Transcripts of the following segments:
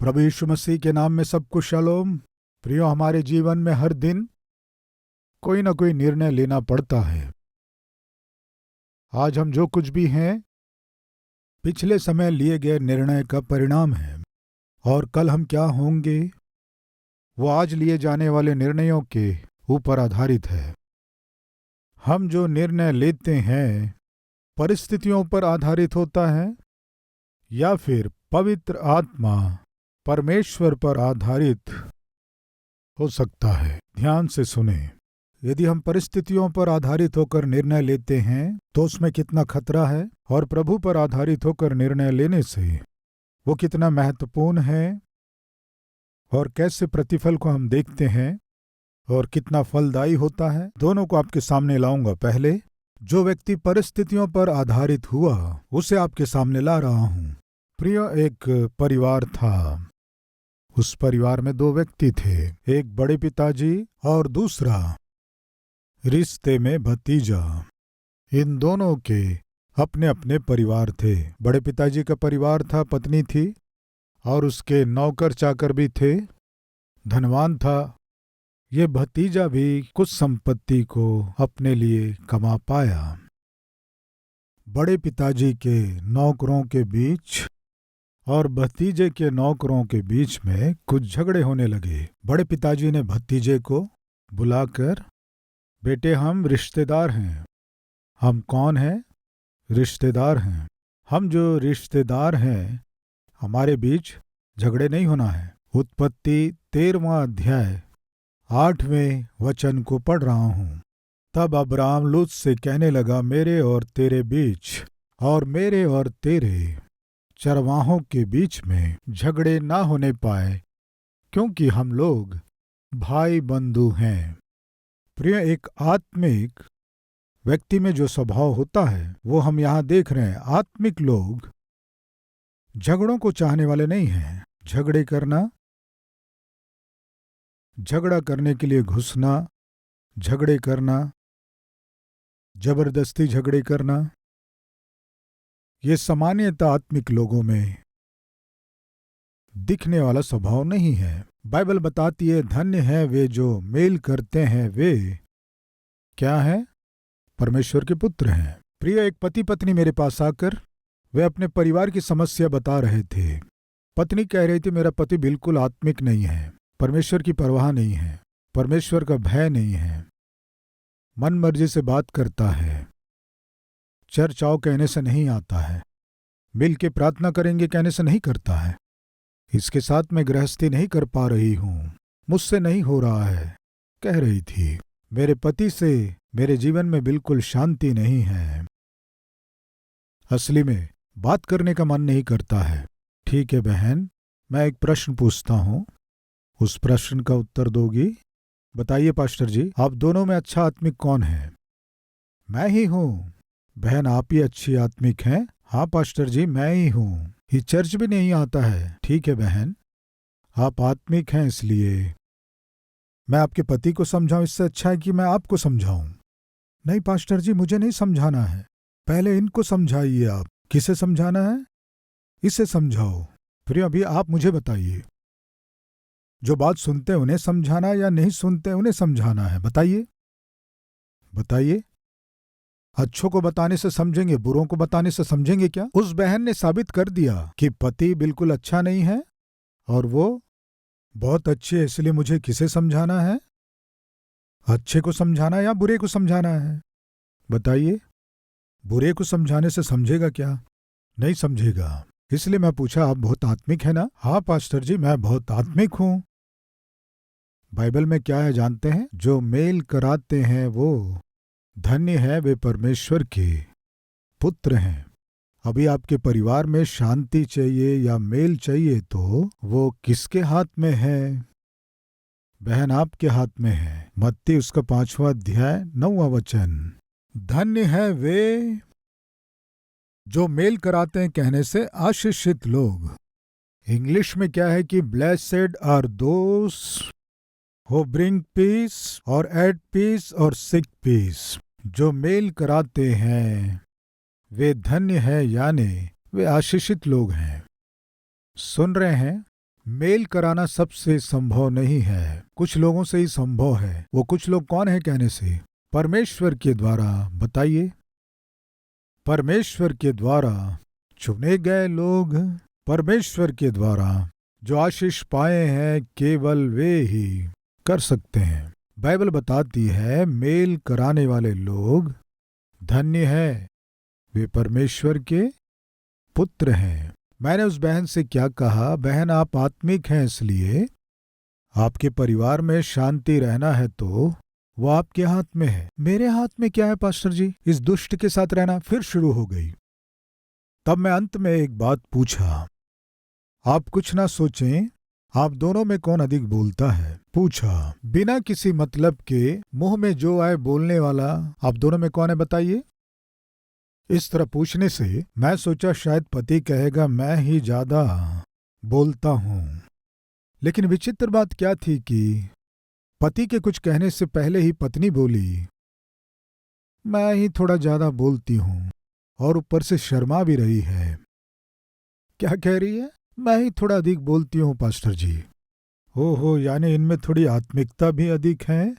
प्रभु यीशु मसीह के नाम में सबको शालोम। प्रियो, हमारे जीवन में हर दिन कोई ना कोई निर्णय लेना पड़ता है। आज हम जो कुछ भी हैं पिछले समय लिए गए निर्णय का परिणाम है, और कल हम क्या होंगे वो आज लिए जाने वाले निर्णयों के ऊपर आधारित है। हम जो निर्णय लेते हैं परिस्थितियों पर आधारित होता है या फिर पवित्र आत्मा परमेश्वर पर आधारित हो सकता है। ध्यान से सुने, यदि हम परिस्थितियों पर आधारित होकर निर्णय लेते हैं तो उसमें कितना खतरा है, और प्रभु पर आधारित होकर निर्णय लेने से वो कितना महत्वपूर्ण है, और कैसे प्रतिफल को हम देखते हैं और कितना फलदायी होता है, दोनों को आपके सामने लाऊंगा। पहले जो व्यक्ति परिस्थितियों पर आधारित हुआ उसे आपके सामने ला रहा हूं। प्रिय, एक परिवार था। उस परिवार में दो व्यक्ति थे, एक बड़े पिताजी और दूसरा रिश्ते में भतीजा। इन दोनों के अपने अपने परिवार थे। बड़े पिताजी का परिवार था, पत्नी थी और उसके नौकर चाकर भी थे, धनवान था। ये भतीजा भी कुछ संपत्ति को अपने लिए कमा पाया। बड़े पिताजी के नौकरों के बीच और भतीजे के नौकरों के बीच में कुछ झगड़े होने लगे। बड़े पिताजी ने भतीजे को बुलाकर, बेटे, हम रिश्तेदार हैं। हम कौन हैं? रिश्तेदार हैं। हम जो रिश्तेदार हैं हमारे बीच झगड़े नहीं होना है। उत्पत्ति 13वां अध्याय 8वें वचन को पढ़ रहा हूं। तब अब्राम लूत से कहने लगा, मेरे और तेरे बीच और मेरे और तेरे चरवाहों के बीच में झगड़े ना होने पाए, क्योंकि हम लोग भाई बंधु हैं। प्रिय, एक आत्मिक व्यक्ति में जो स्वभाव होता है वो हम यहाँ देख रहे हैं। आत्मिक लोग झगड़ों को चाहने वाले नहीं हैं। झगड़े करना, झगड़ा करने के लिए घुसना, झगड़े करना, जबरदस्ती झगड़े करना, ये सामान्यतः आत्मिक लोगों में दिखने वाला स्वभाव नहीं है। बाइबल बताती है, धन्य है वे जो मेल करते हैं, वे क्या है? परमेश्वर के पुत्र हैं। प्रिय, एक पति पत्नी मेरे पास आकर वे अपने परिवार की समस्या बता रहे थे। पत्नी कह रही थी, मेरा पति बिल्कुल आत्मिक नहीं है, परमेश्वर की परवाह नहीं है, परमेश्वर का भय नहीं है, मन मर्जी से बात करता है, चर्च आओ कहने से नहीं आता है, मिल के प्रार्थना करेंगे कहने से नहीं करता है, इसके साथ मैं गृहस्थी नहीं कर पा रही हूं, मुझसे नहीं हो रहा है, कह रही थी। मेरे पति से मेरे जीवन में बिल्कुल शांति नहीं है, असली में बात करने का मन नहीं करता है। ठीक है बहन, मैं एक प्रश्न पूछता हूं, उस प्रश्न का उत्तर दोगी? बताइए पास्टर जी, आप दोनों में अच्छा आत्मिक कौन है? मैं ही हूं। बहन, आप ही अच्छी आत्मिक हैं? हाँ पास्टर जी, मैं ही हूं। ये चर्च भी नहीं आता है। ठीक है बहन, आप आत्मिक हैं, इसलिए मैं आपके पति को समझाऊं, इससे अच्छा है कि मैं आपको समझाऊं। नहीं पास्टर जी, मुझे नहीं समझाना है, पहले इनको समझाइए। आप किसे समझाना है? इसे समझाओ। फिर अभी आप मुझे बताइए, जो बात सुनते हैं उन्हें समझाना या नहीं सुनते उन्हें समझाना है? बताइए बताइए। अच्छों को बताने से समझेंगे, बुरों को बताने से समझेंगे क्या? उस बहन ने साबित कर दिया कि पति बिल्कुल अच्छा नहीं है और वो बहुत अच्छी है, इसलिए मुझे किसे समझाना है? अच्छे को समझाना या बुरे को समझाना है? बताइए। बुरे को समझाने से समझेगा क्या? नहीं समझेगा। इसलिए मैं पूछा, आप बहुत आत्मिक है ना? हाँ पास्टर जी, मैं बहुत आत्मिक हूं। बाइबल में क्या है जानते हैं? जो मेल कराते हैं वो धन्य है, वे परमेश्वर के पुत्र हैं। अभी आपके परिवार में शांति चाहिए या मेल चाहिए तो वो किसके हाथ में है? बहन, आपके हाथ में है। मत्ती उसका 5वां अध्याय 9वां वचन। धन्य है वे जो मेल कराते हैं कहने से आशीषित लोग। इंग्लिश में क्या है कि blessed are those who bring peace और एट पीस और सिक पीस। जो मेल कराते हैं वे धन्य है, यानी वे आशीषित लोग हैं। सुन रहे हैं? मेल कराना सबसे संभव नहीं है, कुछ लोगों से ही संभव है। वो कुछ लोग कौन है कहने से? परमेश्वर के द्वारा। बताइए, परमेश्वर के द्वारा चुने गए लोग, परमेश्वर के द्वारा जो आशीष पाए हैं, केवल वे ही कर सकते हैं। बाइबल बताती है मेल कराने वाले लोग धन्य है, वे परमेश्वर के पुत्र हैं। मैंने उस बहन से क्या कहा? बहन, आप आत्मिक हैं, इसलिए आपके परिवार में शांति रहना है तो वो आपके हाथ में है। मेरे हाथ में क्या है पास्टर जी? इस दुष्ट के साथ रहना। फिर शुरू हो गई। तब मैं अंत में एक बात पूछा, आप कुछ ना सोचें, आप दोनों में कौन अधिक बोलता है? पूछा। बिना किसी मतलब के मुंह में जो आए बोलने वाला आप दोनों में कौन है? बताइए। इस तरह पूछने से मैं सोचा शायद पति कहेगा मैं ही ज्यादा बोलता हूं। लेकिन विचित्र बात क्या थी कि पति के कुछ कहने से पहले ही पत्नी बोली, मैं ही थोड़ा ज्यादा बोलती हूं, और ऊपर से शर्मा भी रही है। क्या कह रही है? मैं ही थोड़ा अधिक बोलती हूं पास्टर जी। हो, यानी इनमें थोड़ी आत्मिकता भी अधिक है,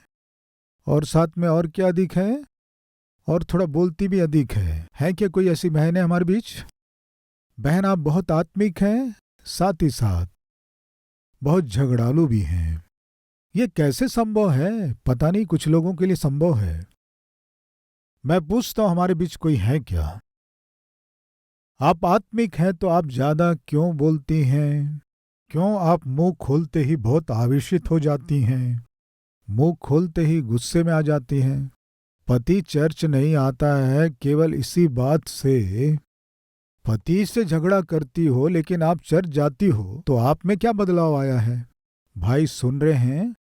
और साथ में और क्या अधिक है? और थोड़ा बोलती भी अधिक है क्या कोई ऐसी बहन है हमारे बीच? बहन, आप बहुत आत्मिक हैं, साथ ही साथ बहुत झगड़ालू भी हैं। ये कैसे संभव है? पता नहीं, कुछ लोगों के लिए संभव है। मैं पूछता हूं, हमारे बीच कोई है क्या? आप आत्मिक हैं तो आप ज्यादा क्यों बोलती हैं? क्यों आप मुंह खोलते ही बहुत आवेशित हो जाती हैं? मुंह खोलते ही गुस्से में आ जाती हैं? पति चर्च नहीं आता है केवल इसी बात से पति से झगड़ा करती हो, लेकिन आप चर्च जाती हो तो आप में क्या बदलाव आया है? भाई सुन रहे हैं?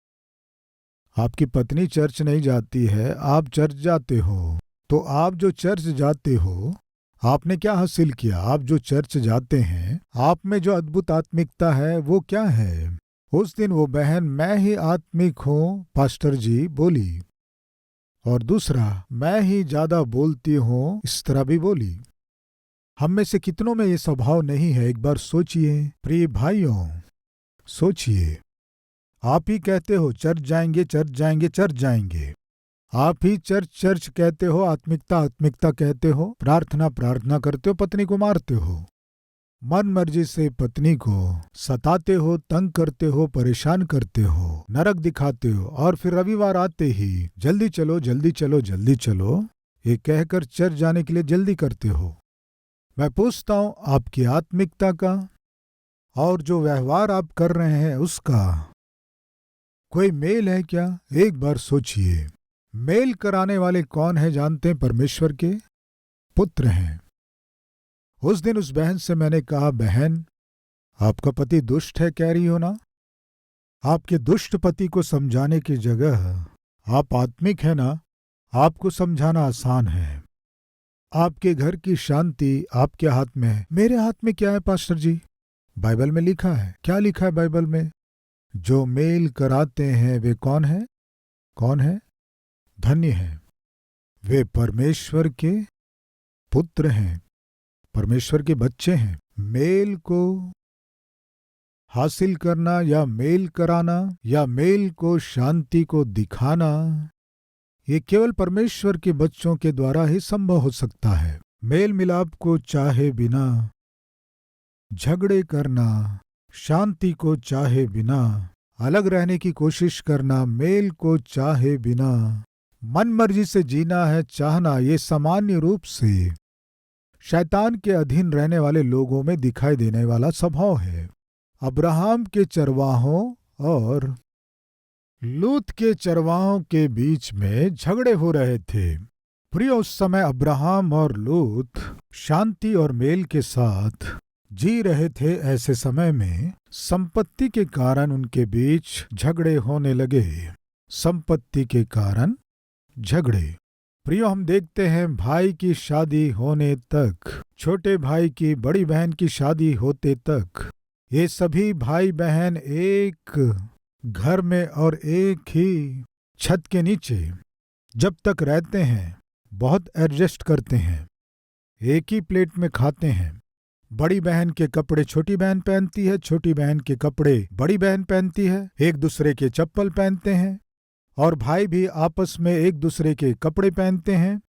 आपकी पत्नी चर्च नहीं जाती है, आप चर्च जाते हो, तो आप जो चर्च जाते हो आपने क्या हासिल किया? आप जो चर्च जाते हैं, आप में जो अद्भुत आत्मिकता है वो क्या है? उस दिन वो बहन मैं ही आत्मिक हूं पास्टर जी बोली, और दूसरा मैं ही ज्यादा बोलती हूं इस तरह भी बोली। हम में से कितनों में ये स्वभाव नहीं है? एक बार सोचिए प्रिय भाइयों, सोचिए। आप ही कहते हो चर्च जाएंगे, चर्च जाएंगे, चर्च जाएंगे। आप ही चर्च चर्च कहते हो, आत्मिकता आत्मिकता कहते हो, प्रार्थना प्रार्थना करते हो, पत्नी को मारते हो, मन मर्जी से पत्नी को सताते हो, तंग करते हो, परेशान करते हो, नरक दिखाते हो, और फिर रविवार आते ही जल्दी चलो जल्दी चलो जल्दी चलो ये कहकर चर्च जाने के लिए जल्दी करते हो। मैं पूछता हूं, आपकी आत्मिकता का और जो व्यवहार आप कर रहे हैं उसका कोई मेल है क्या? एक बार सोचिए। मेल कराने वाले कौन है जानते हैं? परमेश्वर के पुत्र हैं। उस दिन उस बहन से मैंने कहा, बहन आपका पति दुष्ट है कह रही हो ना? आपके दुष्ट पति को समझाने की जगह आप आत्मिक है ना, आपको समझाना आसान है। आपके घर की शांति आपके हाथ में है। मेरे हाथ में क्या है पास्टर जी? बाइबल में लिखा है। क्या लिखा है बाइबल में? जो मेल कराते हैं वे कौन है? कौन है? धन्य है, वे परमेश्वर के पुत्र हैं, परमेश्वर के बच्चे हैं। मेल को हासिल करना या मेल कराना या मेल को शांति को दिखाना, ये केवल परमेश्वर के बच्चों के द्वारा ही संभव हो सकता है। मेल मिलाप को चाहे बिना, झगड़े करना, शांति को चाहे बिना, अलग रहने की कोशिश करना, मेल को चाहे बिना, मन मर्जी से जीना है चाहना, ये सामान्य रूप से शैतान के अधीन रहने वाले लोगों में दिखाई देने वाला स्वभाव है। अब्राहम के चरवाहों और लूत के चरवाहों के बीच में झगड़े हो रहे थे। प्रिय, उस समय अब्राहम और लूत शांति और मेल के साथ जी रहे थे। ऐसे समय में संपत्ति के कारण उनके बीच झगड़े होने लगे। संपत्ति के कारण झगड़े। प्रियो, हम देखते हैं भाई की शादी होने तक, छोटे भाई की बड़ी बहन की शादी होते तक, ये सभी भाई बहन एक घर में और एक ही छत के नीचे जब तक रहते हैं बहुत एडजस्ट करते हैं, एक ही प्लेट में खाते हैं, बड़ी बहन के कपड़े छोटी बहन पहनती है, छोटी बहन के कपड़े बड़ी बहन पहनती है, एक दूसरे के चप्पल पहनते हैं, और भाई भी आपस में एक दूसरे के कपड़े पहनते हैं।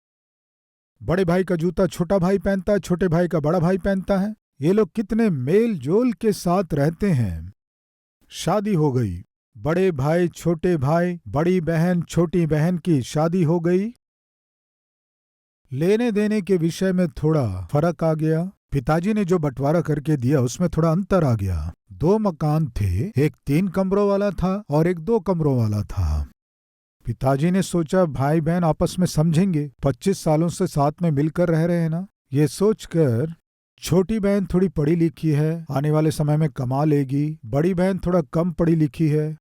बड़े भाई का जूता छोटा भाई पहनता है, छोटे भाई का बड़ा भाई पहनता है। ये लोग कितने मेल जोल के साथ रहते हैं। शादी हो गई, बड़े भाई छोटे भाई, बड़ी बहन छोटी बहन की शादी हो गई। लेने देने के विषय में थोड़ा फर्क आ गया। पिताजी ने जो बंटवारा करके दिया उसमें थोड़ा अंतर आ गया। 2 मकान थे, एक 3 कमरों वाला था और एक 2 कमरों वाला था। पिताजी ने सोचा भाई बहन आपस में समझेंगे, 25 सालों से साथ में मिलकर रह रहे हैं ना। ये सोचकर छोटी बहन थोड़ी पढ़ी लिखी है, आने वाले समय में कमा लेगी, बड़ी बहन थोड़ा कम पढ़ी लिखी है,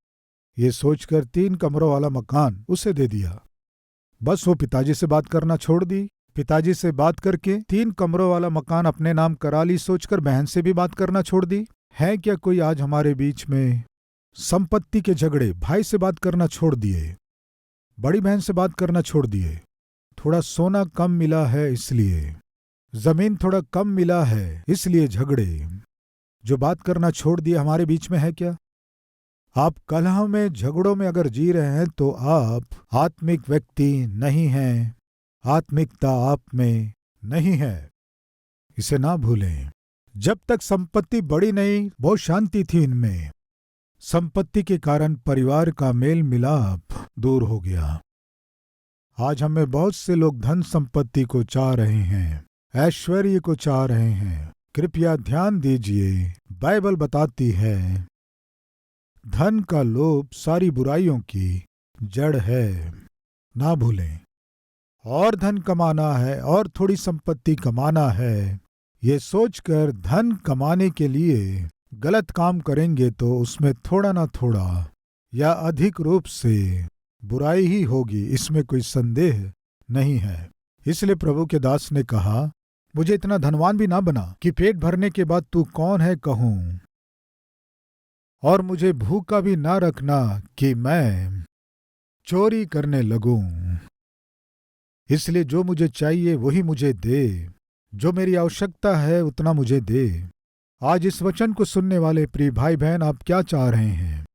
ये सोचकर 3 कमरों वाला मकान उसे दे दिया। बस वो पिताजी से बात करना छोड़ दी। पिताजी से बात करके 3 कमरों वाला मकान अपने नाम करा ली, सोचकर बहन से भी बात करना छोड़ दी। है क्या कोई आज हमारे बीच में संपत्ति के झगड़े, भाई से बात करना छोड़ दिए, बड़ी बहन से बात करना छोड़ दिए, थोड़ा सोना कम मिला है इसलिए, जमीन थोड़ा कम मिला है इसलिए झगड़े, जो बात करना छोड़ दिए हमारे बीच में है क्या? आप कलह में झगड़ों में अगर जी रहे हैं तो आप आत्मिक व्यक्ति नहीं हैं, आत्मिकता आप में नहीं है, इसे ना भूलें। जब तक संपत्ति बढ़ी नहीं, बहुत शांति थी इनमें। संपत्ति के कारण परिवार का मेल मिलाप दूर हो गया। आज हमें बहुत से लोग धन संपत्ति को चाह रहे हैं, ऐश्वर्य को चाह रहे हैं। कृपया ध्यान दीजिए, बाइबल बताती है धन का लोभ सारी बुराइयों की जड़ है, ना भूलें। और धन कमाना है और थोड़ी संपत्ति कमाना है, ये सोचकर धन कमाने के लिए गलत काम करेंगे तो उसमें थोड़ा ना थोड़ा या अधिक रूप से बुराई ही होगी, इसमें कोई संदेह नहीं है। इसलिए प्रभु के दास ने कहा, मुझे इतना धनवान भी ना बना कि पेट भरने के बाद तू कौन है कहूं, और मुझे भूखा भी ना रखना कि मैं चोरी करने लगूं। इसलिए जो मुझे चाहिए वही मुझे दे, जो मेरी आवश्यकता है उतना मुझे दे। आज इस वचन को सुनने वाले प्रिय भाई बहन, आप क्या चाह रहे हैं?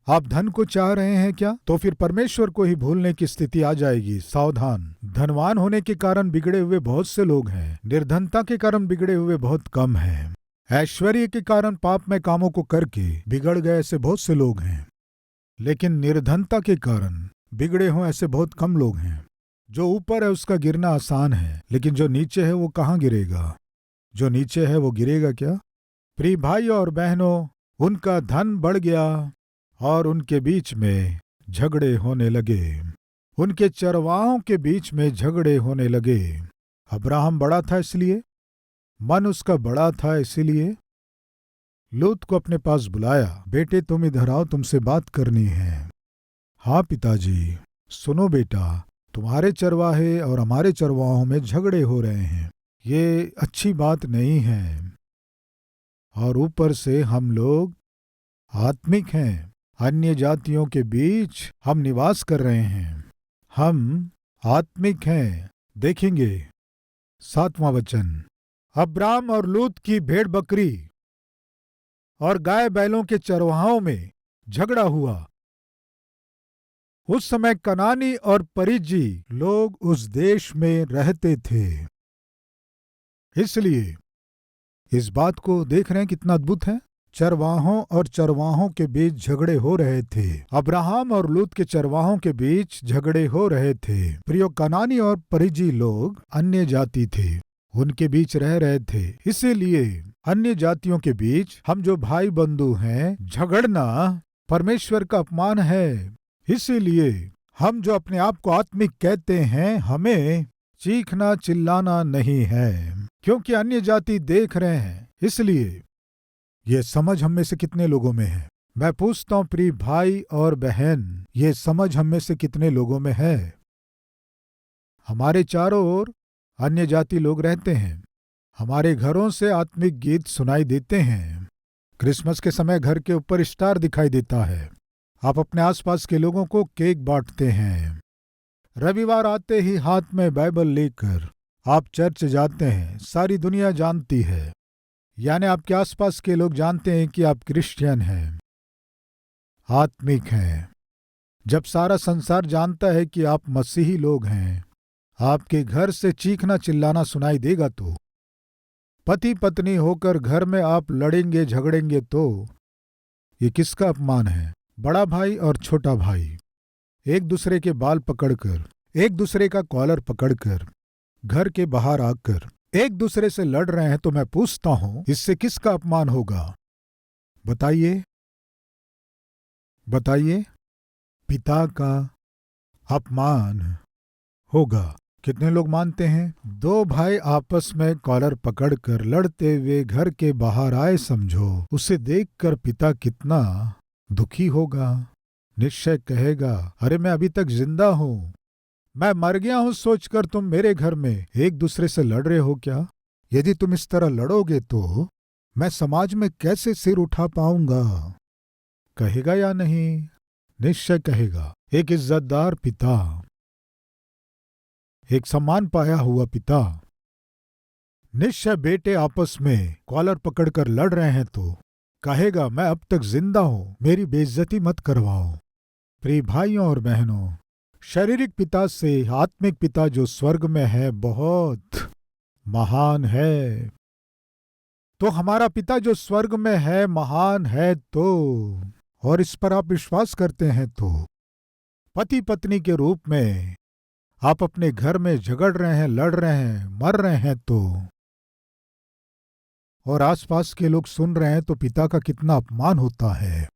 आप धन को चाह रहे हैं क्या? तो फिर परमेश्वर को ही भूलने की स्थिति आ जाएगी। सावधान, धनवान होने के कारण बिगड़े हुए बहुत से लोग हैं, निर्धनता के कारण बिगड़े हुए बहुत कम हैं, ऐश्वर्य के कारण पाप में कामों को करके बिगड़ गए ऐसे बहुत से लोग हैं, लेकिन निर्धनता के कारण बिगड़े हों ऐसे बहुत कम लोग हैं। जो ऊपर है उसका गिरना आसान है, लेकिन जो नीचे है वो कहाँ गिरेगा? जो नीचे है वो गिरेगा क्या? प्रिय भाई और बहनों, उनका धन बढ़ गया और उनके बीच में झगड़े होने लगे, उनके चरवाहों के बीच में झगड़े होने लगे। अब्राहम बड़ा था इसलिए, मन उसका बड़ा था इसीलिए लूत को अपने पास बुलाया, बेटे तुम इधर आओ, तुमसे बात करनी है। हाँ पिताजी, सुनो बेटा, तुम्हारे चरवाहे और हमारे चरवाहों में झगड़े हो रहे हैं, ये अच्छी बात नहीं है, और ऊपर से हम लोग आत्मिक हैं, अन्य जातियों के बीच हम निवास कर रहे हैं, हम आत्मिक हैं। देखेंगे 7वां वचन, अब्राम और लूत की भेड़ बकरी और गाय बैलों के चरवाहों में झगड़ा हुआ। उस समय कनानी और परिज्जी लोग उस देश में रहते थे। इसलिए इस बात को देख रहे हैं कितना अद्भुत है। चरवाहों और चरवाहों के बीच झगड़े हो रहे थे, अब्राहम और लूत के चरवाहों के बीच झगड़े हो रहे थे। प्रियो, कनानी और परिज्जी लोग अन्य जाति थे, उनके बीच रह रहे थे। इसीलिए अन्य जातियों के बीच हम जो भाई बंधु हैं, झगड़ना परमेश्वर का अपमान है। इसीलिए हम जो अपने आप को आत्मिक कहते हैं, हमें चीखना चिल्लाना नहीं है, क्योंकि अन्य जाति देख रहे हैं। इसलिए ये समझ हम में से कितने लोगों में है? मैं पूछता हूं प्रिय भाई और बहन, ये समझ हम में से कितने लोगों में है? हमारे चारों ओर अन्य जाति लोग रहते हैं, हमारे घरों से आत्मिक गीत सुनाई देते हैं, क्रिसमस के समय घर के ऊपर स्टार दिखाई देता है, आप अपने आसपास के लोगों को केक बांटते हैं, रविवार आते ही हाथ में बाइबल लेकर आप चर्च जाते हैं, सारी दुनिया जानती है। यानी आपके आसपास के लोग जानते हैं कि आप क्रिश्चियन हैं, आत्मिक हैं। जब सारा संसार जानता है कि आप मसीही लोग हैं, आपके घर से चीखना चिल्लाना सुनाई देगा तो पति पत्नी होकर घर में आप लड़ेंगे झगड़ेंगे तो ये किसका अपमान है? बड़ा भाई और छोटा भाई एक दूसरे के बाल पकड़कर, एक दूसरे का कॉलर पकड़कर घर के बाहर आकर एक दूसरे से लड़ रहे हैं तो मैं पूछता हूं, इससे किसका अपमान होगा? बताइए बताइए। पिता का अपमान होगा। कितने लोग मानते हैं? दो भाई आपस में कॉलर पकड़कर लड़ते हुए घर के बाहर आए, समझो उसे देखकर पिता कितना दुखी होगा। निश्चय कहेगा, अरे मैं अभी तक जिंदा हूं, मैं मर गया हूं सोचकर तुम मेरे घर में एक दूसरे से लड़ रहे हो क्या? यदि तुम इस तरह लड़ोगे तो मैं समाज में कैसे सिर उठा पाऊंगा? कहेगा या नहीं? निश्चय कहेगा। एक इज्जतदार पिता, एक सम्मान पाया हुआ पिता, निश्चय बेटे आपस में कॉलर पकड़कर लड़ रहे हैं तो कहेगा, मैं अब तक जिंदा हूं, मेरी बेइज्जती मत करवाओ। प्रिय भाइयों और बहनों, शारीरिक पिता से आत्मिक पिता जो स्वर्ग में है बहुत महान है। तो हमारा पिता जो स्वर्ग में है महान है तो, और इस पर आप विश्वास करते हैं तो पति पत्नी के रूप में आप अपने घर में झगड़ रहे हैं, लड़ रहे हैं, मर रहे हैं तो, और आसपास के लोग सुन रहे हैं तो पिता का कितना अपमान होता है।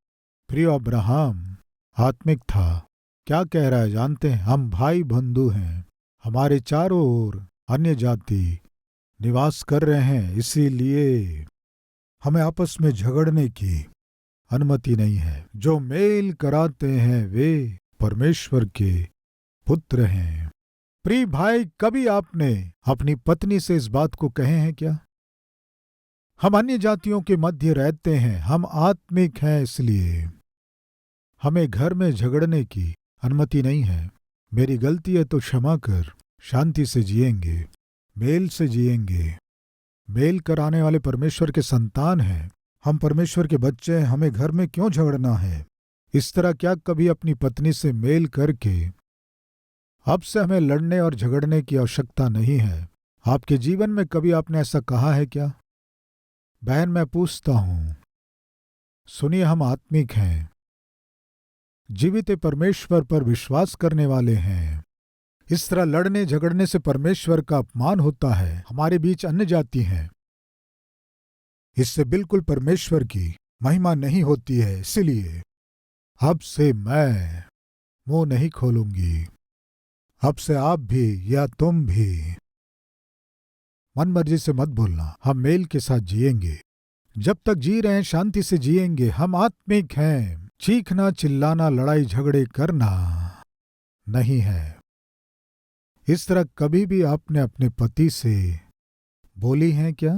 प्रिय अब्राहम आत्मिक था। क्या कह रहा है जानते हैं? हम भाई बंधु हैं, हमारे चारों ओर अन्य जाति निवास कर रहे हैं, इसीलिए हमें आपस में झगड़ने की अनुमति नहीं है। जो मेल कराते हैं वे परमेश्वर के पुत्र हैं। प्रिय भाई, कभी आपने अपनी पत्नी से इस बात को कहे हैं क्या? हम अन्य जातियों के मध्य रहते हैं, हम आत्मिक हैं, इसलिए हमें घर में झगड़ने की अनुमति नहीं है। मेरी गलती है तो क्षमा कर, शांति से जिएंगे, मेल से जिएंगे। मेल कराने वाले परमेश्वर के संतान हैं, हम परमेश्वर के बच्चे हैं, हमें घर में क्यों झगड़ना है? इस तरह क्या कभी अपनी पत्नी से मेल करके अब से हमें लड़ने और झगड़ने की आवश्यकता नहीं है? आपके जीवन में कभी आपने ऐसा कहा है क्या? बहन, मैं पूछता हूं, सुनिए, हम आत्मिक हैं, जीवित परमेश्वर पर विश्वास करने वाले हैं। इस तरह लड़ने झगड़ने से परमेश्वर का अपमान होता है। हमारे बीच अन्य जाति हैं, इससे बिल्कुल परमेश्वर की महिमा नहीं होती है। इसलिए अब से मैं मुंह नहीं खोलूंगी। अब से आप भी या तुम भी मनमर्जी से मत बोलना। हम मेल के साथ जिएंगे, जब तक जी रहे हैं शांति से जिएंगे। हम आत्मिक हैं, चीखना चिल्लाना लड़ाई झगड़े करना नहीं है। इस तरह कभी भी आपने अपने पति से बोली हैं क्या?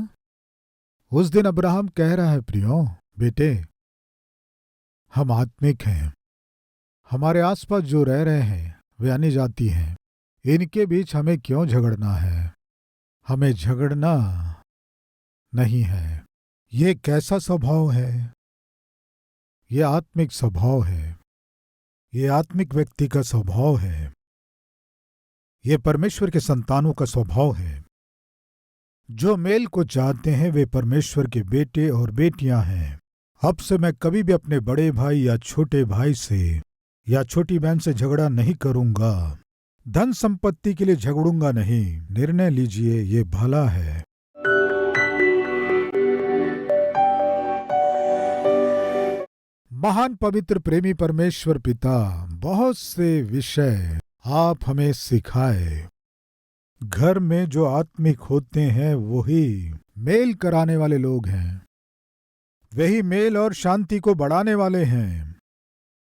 उस दिन अब्राहम कह रहा है, प्रियो बेटे, हम आत्मिक हैं, हमारे आसपास जो रह रहे हैं वे अन्य जाति हैं, इनके बीच हमें क्यों झगड़ना है? हमें झगड़ना नहीं है। ये कैसा स्वभाव है? ये आत्मिक स्वभाव है, ये आत्मिक व्यक्ति का स्वभाव है, ये परमेश्वर के संतानों का स्वभाव है। जो मेल को चाहते हैं वे परमेश्वर के बेटे और बेटियां हैं। अब से मैं कभी भी अपने बड़े भाई या छोटे भाई से या छोटी बहन से झगड़ा नहीं करूंगा। धन संपत्ति के लिए झगड़ूंगा नहीं। निर्णय लीजिए, ये भला है। महान पवित्र प्रेमी परमेश्वर पिता, बहुत से विषय आप हमें सिखाए। घर में जो आत्मिक होते हैं वही मेल कराने वाले लोग हैं, वही मेल और शांति को बढ़ाने वाले हैं।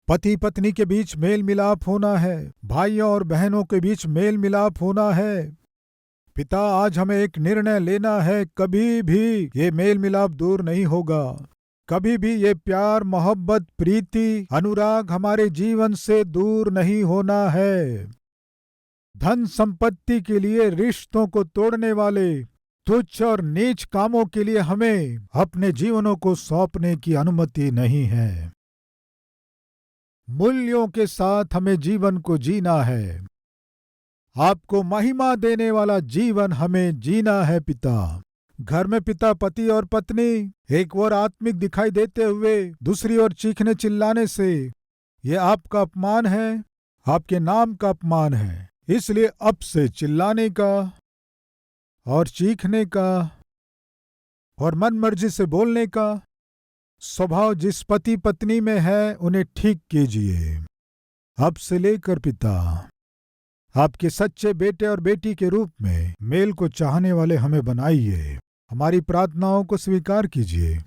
पति पत्नी के बीच मेल मिलाप होना है, भाइयों और बहनों के बीच मेल मिलाप होना है। पिता, आज हमें एक निर्णय लेना है, कभी भी ये मेल मिलाप दूर नहीं होगा। कभी भी ये प्यार, मोहब्बत, प्रीति, अनुराग हमारे जीवन से दूर नहीं होना है। धन संपत्ति के लिए रिश्तों को तोड़ने वाले तुच्छ और नीच कामों के लिए हमें अपने जीवनों को सौंपने की अनुमति नहीं है। मूल्यों के साथ हमें जीवन को जीना है। आपको महिमा देने वाला जीवन हमें जीना है पिता। घर में पिता, पति और पत्नी एक ओर आत्मिक दिखाई देते हुए दूसरी ओर चीखने चिल्लाने से यह आपका अपमान है, आपके नाम का अपमान है। इसलिए अब से चिल्लाने का और चीखने का और मन मर्जी से बोलने का स्वभाव जिस पति पत्नी में है उन्हें ठीक कीजिए। अब से लेकर पिता आपके सच्चे बेटे और बेटी के रूप में मेल को चाहने वाले हमें बनाइए। हमारी प्रार्थनाओं को स्वीकार कीजिए।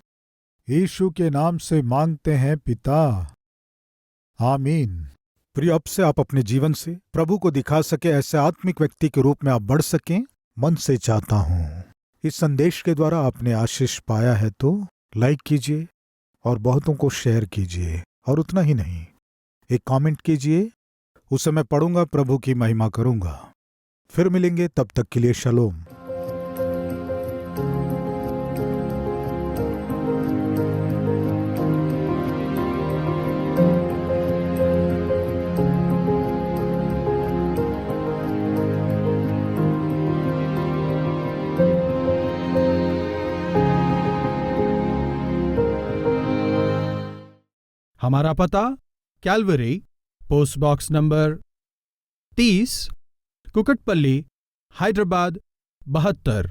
यीशु के नाम से मांगते हैं पिता, आमीन। प्रिय, अब से आप अपने जीवन से प्रभु को दिखा सके ऐसे आत्मिक व्यक्ति के रूप में आप बढ़ सकें, मन से चाहता हूं। इस संदेश के द्वारा आपने आशीष पाया है तो लाइक कीजिए और बहुतों को शेयर कीजिए। और उतना ही नहीं, एक कमेंट कीजिए, उसे मैं पढ़ूंगा, प्रभु की महिमा करूंगा। फिर मिलेंगे, तब तक के लिए शलोम। हमारा पता Calvary, post box number 30, Kukatpally, Hyderabad 72।